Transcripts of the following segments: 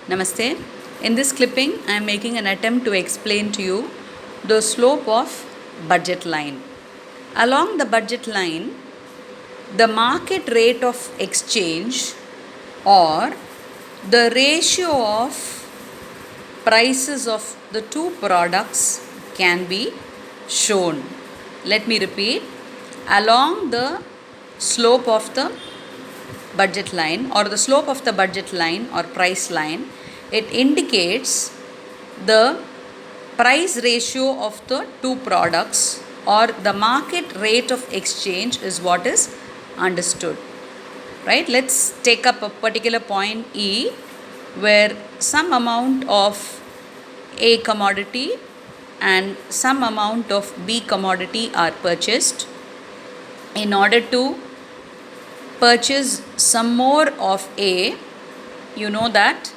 Namaste. In this clipping, I am making an attempt to explain to you the slope of budget line. Along the budget line, the market rate of exchange or the ratio of prices of the two products can be shown. Let me repeat. Along the slope of the budget line or the slope of the budget line or price line, it indicates the price ratio of the two products or the market rate of exchange is what is understood. Right? Let's take up a particular point E where some amount of A commodity and some amount of B commodity are purchased. In order to purchase some more of A, you know that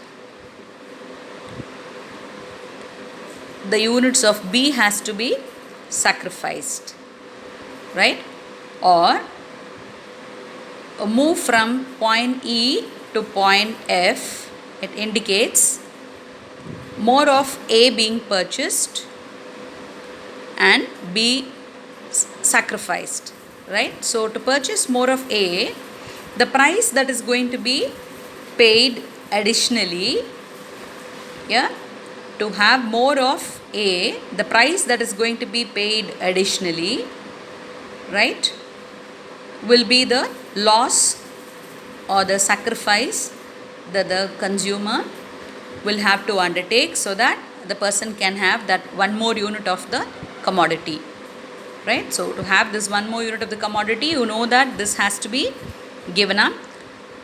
the units of B has to be sacrificed, right? Or move from point E to point F, it indicates more of A being purchased and B sacrificed, right? So to purchase more of A, the price that is going to be paid additionally, to have more of A, the price that is going to be paid additionally, right, will be the loss or the sacrifice that the consumer will have to undertake so that the person can have that one more unit of the commodity, right? So to have this one more unit of the commodity, you know that this has to be given up.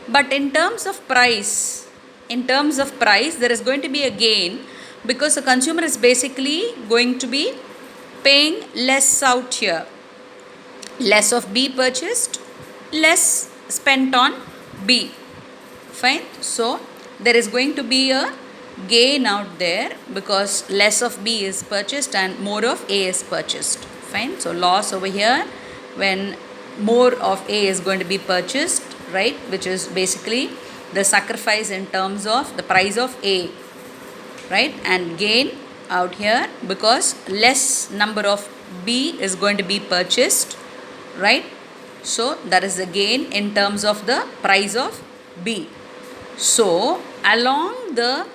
But in terms of price, there is going to be a gain because the consumer is basically going to be paying less out here. Less of B purchased, less spent on B. Fine. So there is going to be a gain out there because less of B is purchased and more of A is purchased. Fine. So loss over here when more of A is going to be purchased, right, which is basically the sacrifice in terms of the price of A, right, and gain out here because less number of B is going to be purchased, right? So that is the gain in terms of the price of B. So along the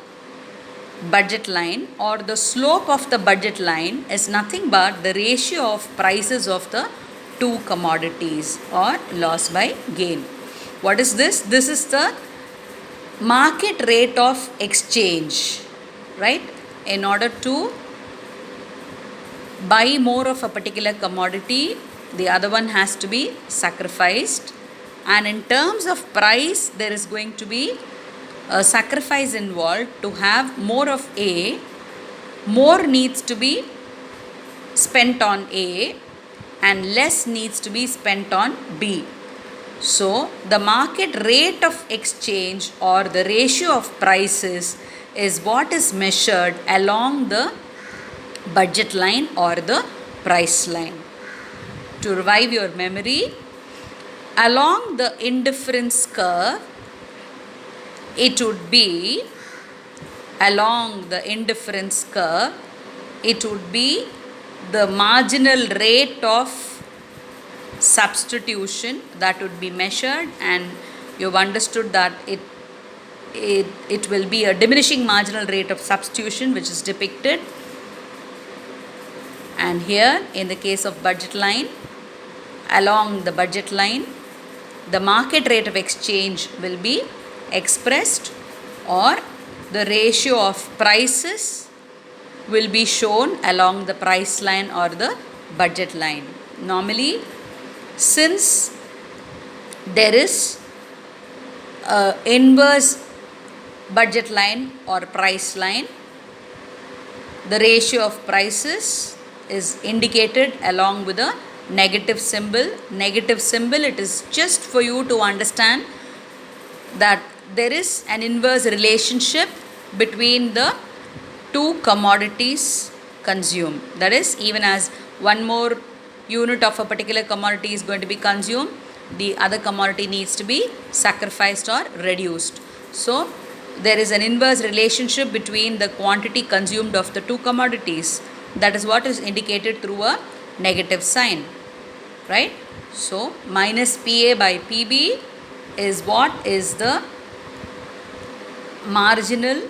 budget line or the slope of the budget line is nothing but the ratio of prices of the two commodities or loss by gain. What is this? This is the market rate of exchange, right? In order to buy more of a particular commodity, the other one has to be sacrificed, and in terms of price there is going to be a sacrifice involved. To have more of A, more needs to be spent on A and less needs to be spent on B. So the market rate of exchange or the ratio of prices is what is measured along the budget line or the price line. To revive your memory, along the indifference curve, it would be the marginal rate of substitution that would be measured, and you've understood that it will be a diminishing marginal rate of substitution which is depicted. And here in the case of budget line, along the budget line, the market rate of exchange will be expressed or the ratio of prices will be shown along the price line or the budget line. Normally, since there is a inverse budget line or price line, the ratio of prices is indicated along with a negative symbol. Negative symbol, it is just for you to understand that there is an inverse relationship between the two commodities consumed. That is, even as one more unit of a particular commodity is going to be consumed, the other commodity needs to be sacrificed or reduced. So there is an inverse relationship between the quantity consumed of the two commodities. That is what is indicated through a negative sign, right? So minus PA by PB is what is the marginal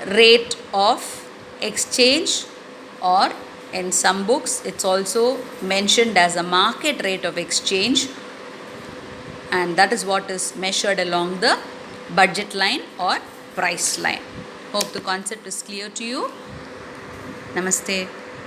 rate of exchange, or in some books it's also mentioned as a market rate of exchange, and that is what is measured along the budget line or price line. Hope the concept is clear to you. Namaste.